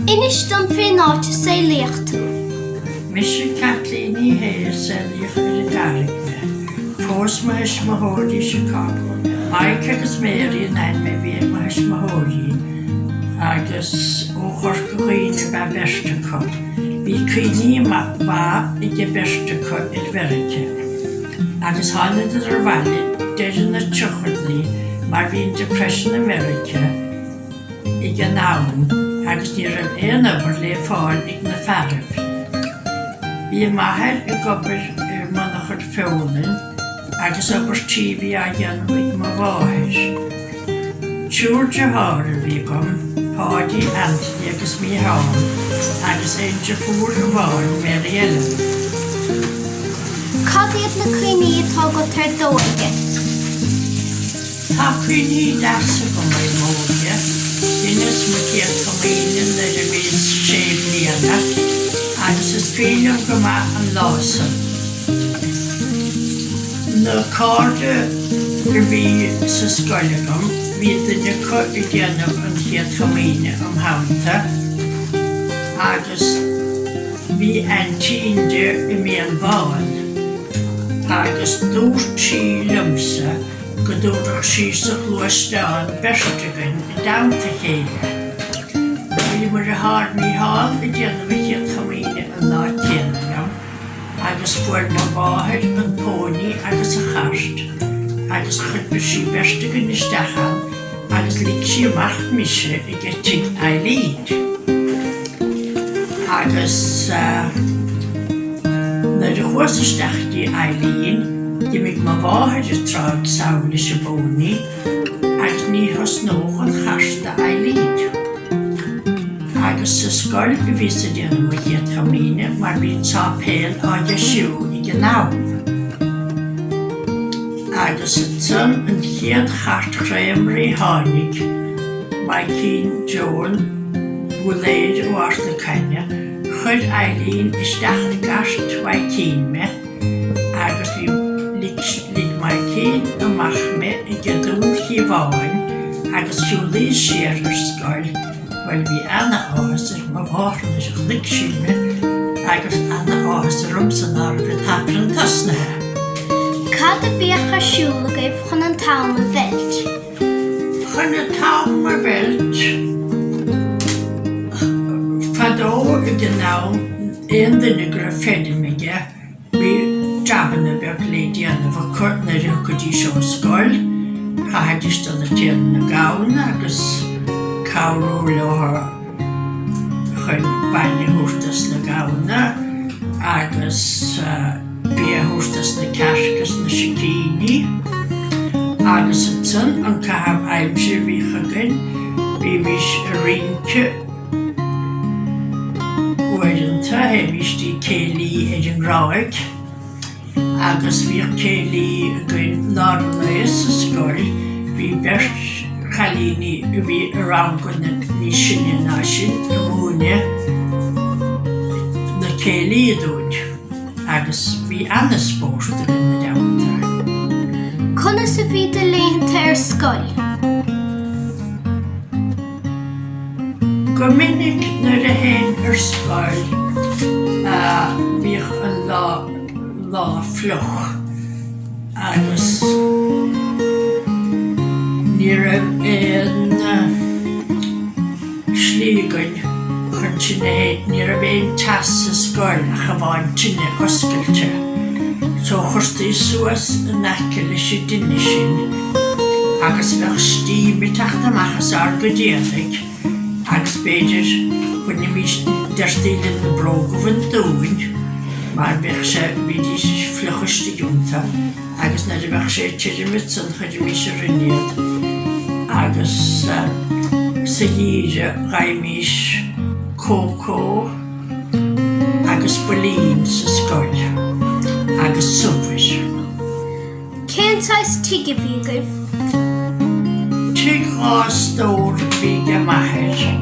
Inistan físeán Shéaghdha. Aintí Caitlín Shéaghdha Fós mas mahóri Chicago. Mike agus Mary nain me vi mas mahóri. Agus o chorcuine ba besteco. Vi cuini ma ba ige besteco verike. Agus hanne de valley, dejen na chuchardli, mar vi depression America. Ige naun, agus ni een overle fall ig na farf. Vi mahel gobber manachard feulen, agus obertivi a janwig ma vaher. Georgia Harder vi kom, Party Aintí agus mi haan, agus eintje voor gewaar med Ellen. Cadiad na cuine atá go tar dóige. Tá cuine dasa go mai móge, Dinas ma ciad go mailin na de bhíon séb líana, agus is cuine go ma an lásan. Na cárde go bhí sa scoilagam, bhí duine co I gceanamh an chiad chomaoine am haanta, agus bhí Aintí I mian bháin, agus dúirt sí lumsa go dúireadh sí sa chluaisteáin beisteagain I damhta chéile. Bhí mar a thar mí hall I gceanamh chiad chomaoine an lá céanagam, agus fuair na báthir an póní agus a chast, agus chudbe sí beisteagain isteachán, agus lig sí amach mise I gcetig eilíd. Agus na de chuasisteachtaí eilín, Dimig ma bháthir a trád saola sa bóní, agus ní hosnóch an chasta eilíd. Agus sa scoil I bhí sa déanam a chiad chomaoine, mar bhíon tápéal áide siú I gnáam. Agus y tyn yn chiad chart chréimrí hánig, mae cín Joan bwleid o arth y caine, chud eilín isteach na gast mae cín me, agus fi lig mae cín amach me I gydwn chi fáin, agus siwlí sér ar scoil, wel fi anna áhasar ma bhárna sy'n lig sy'n me, agus anna áhasar san ar fy tapran tasna he. Cad a bhíoch a siúlagaibh chun an tam a bheilt. Chun an tam a bheilt, fadó I gnáam éon duine gur feidirmige, bhí draban a bheag léidianamh a cuirt na rucadí seo scoil, chaidiste na tían na gabhain agus cabhrú leo chun bainne thuachtas na gabhainna, agus Bí a thuachtas na ceascas na sicíní, agus an tyn an cahab aimse bhí chugainn, bhí mis a rionce uaireanta heimistí céilí an ráig, agus bhí céilí a gcuin náranlaes sa scoil, bhí bert chalíní a bhí a rangan na ní sinne ná sin a múne na céilí a dúid. Agus bhí anna spóirte in na deantar. Conna sa bhí de léitheanta ar scoil. Go minic nuair a héin ar scoil, bhíoch an lá fluch, agus ní raibh éon slíogainn chun sin na héin, ní raibh éon tas sa scoil a chabháin tinne oscailte. So chuirtaí suas an aice leis I duine sin, agus bheadh stíimi teacht amachas ar go déanaigh, agus beidir chun na mís deirtíolann na bróga bhain dúin, mar bheadh sé bídí fluchaiste dúnta, agus na bheadh sé tiirimid san chuid mís a rinead, agus sa dhíre gaimís cócó, agus bolín sa scoil, agus subhais. Céntais tuige bhíogaibh? Tuig á stór bhíge maithir,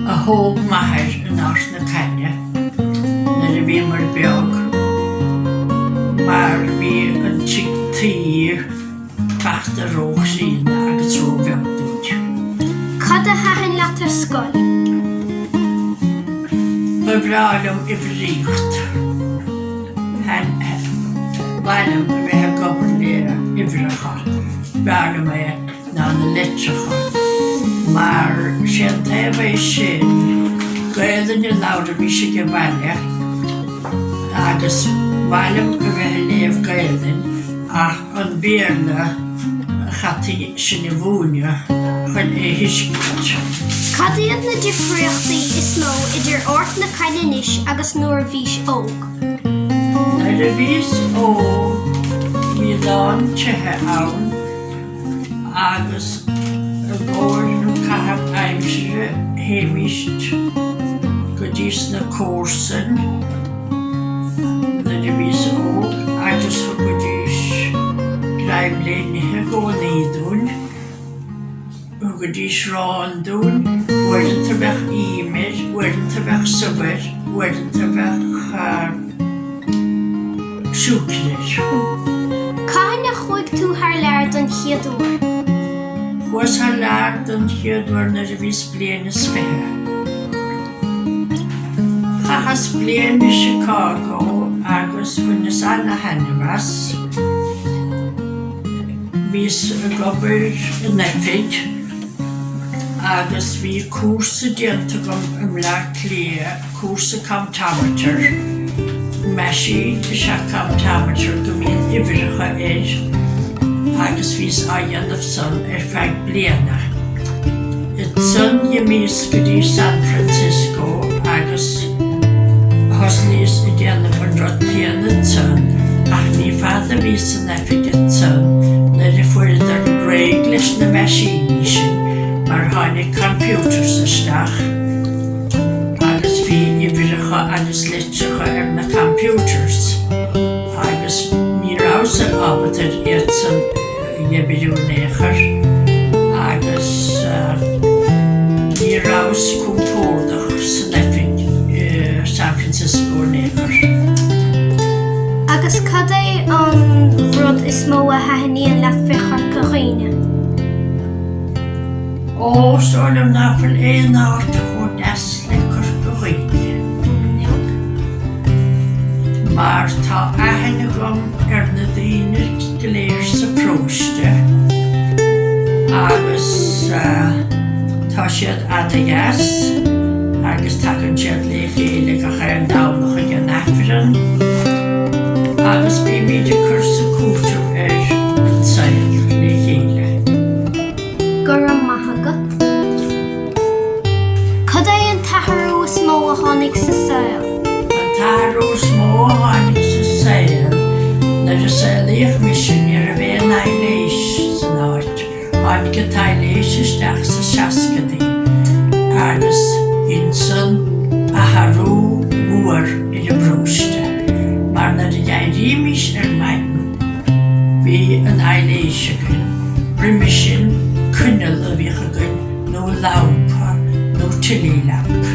a thóg maithir in áit na caine, na bhí mar beag, mar bhí an tuig tír bachta róch sína agus ró beag dúid. Cad a haithinn leat ar scoil? Mevrouwem i Ritheadh. Bhailim a bheith gobarléire ibhreacha. Bhailim ná na litreacha. Mar sin taobh sin, gaidan i lára bhí sé go bhaile, agus bhailim a bheith léamh gaidan, ach an béarna chatí sin I bhúine chun hiscailt. Cad iad na difríochtaí is mó idir ort na cailenis agus nuair bhís óg. Na a bhís óg, bhí lán tuthe ann, agus a bhór nó caithfh aimsire héimiist go dtí na córsan. Na a bhís óg, agus go dtí greimlénithe go nídún, go dtí rándún, bhairnta bheith ímir, bhairnta bheith subair, bhairnta bheith siúclair. Caithna chuig tú thar leir don chiadúir. Chuas thar leir don chiadúir na a bhís bliana fiche. Chachas bliana Chicago agus bhuina na Hanimras. Bhís a gobar nefid, agus bhí cúrsa déanta gom le clia, cúrsa camtameter, meisi se camtameter go míon ibhreacha agus bhís dhéanamh san feadh bliana. San mís go dtí San Francisco agus thoslís I déanamh an rud bliana san, ach ní fada bhí san nefid san, na fuair ar réig leis na meisií sin, mar tháinig computers isteach, agus bhí ibhreacha agus litreacha ar na computers, agus ní rás an ábhatar iad san dheimhniú néachar, agus ní rás compórdach san nefid San Francisco néachar. Agus cad é an rud is mó a haithníonn le fichar go dhaoine. Sólam náfal áit ó deas le cur go dhaoine. Mar tá aithne gom ar na daoine go léir sa próiste, agus tá siad adagas, agus tagann siad le chéile go chéir dánach ag an afran, agus bí míide cursa cúteamh ar an saoil le chéile. Gur an maithagat. Cad é an tatharú is mó a tháinig sa saoil? An tatharú is mó a tháinig sa saoil, na a saolaíoch mission ar a bheith an eiléis san áit, tháinig a tailéis isteach sa Shéaghdha, agus insan a tharú mór ar a bróiste. Mar na a dhéirímis ar maidin, bhí an eiléise gunn, brimis sin cuineal a bhí a gunn, nó lampa, nó tilí lamp.